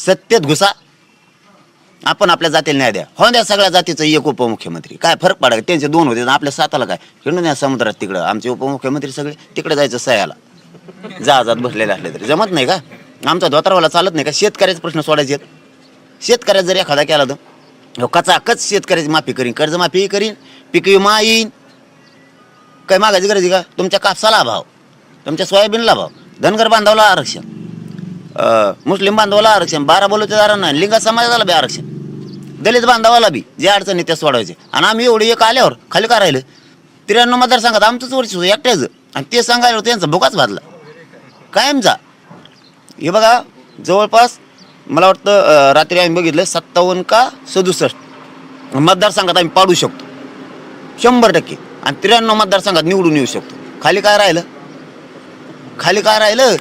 सत्तेत घुसा, आपण आपल्या जातीला न्याय द्या, हो द्या सगळ्या जातीचं एक उपमुख्यमंत्री, काय फरक पडा, त्यांचे दोन होते आपल्या साताला काय हिंडून द्या समुद्रात, तिकडं आमचे उपमुख्यमंत्री सगळे तिकडे जायचं सह्याला, जहाजात बसलेले असले तरी जमत नाही का? आमचा धोत्रावाला चालत नाही का? शेतकऱ्याचे प्रश्न सोडायचे, शेतकऱ्याचा जर एखादा केला तर कचाकच शेतकऱ्याची माफी करीन, कर्जमाफी करीन, पीक विमा येईन, काय मागायची गरज आहे का? तुमच्या कापसाला भाव, तुमच्या सोयाबीनला भाव, धनगर बांधवाला आरक्षण, मुस्लिम बांधवाला आरक्षण, 12 बलुतेदारांना, लिंगा समाजाला बी आरक्षण, दलित बांधवाला बी जे अडचणी त्या सोडवायचे. आणि आम्ही एवढी एक आल्यावर खाली का राहिलं? 93 मतदारसंघात आमचंच वर्ष एकट्याचं, आणि ते सांगायला त्यांचा भुकाच भाजला कायमचा. हे बघा जवळपास मला वाटतं रात्री आम्ही बघितलं 57 का 67 मतदारसंघात आम्ही पाडू शकतो 100%, आणि 93 मतदारसंघात निवडून येऊ शकतो. खाली काय राहिलं? खाली काय राहिलं?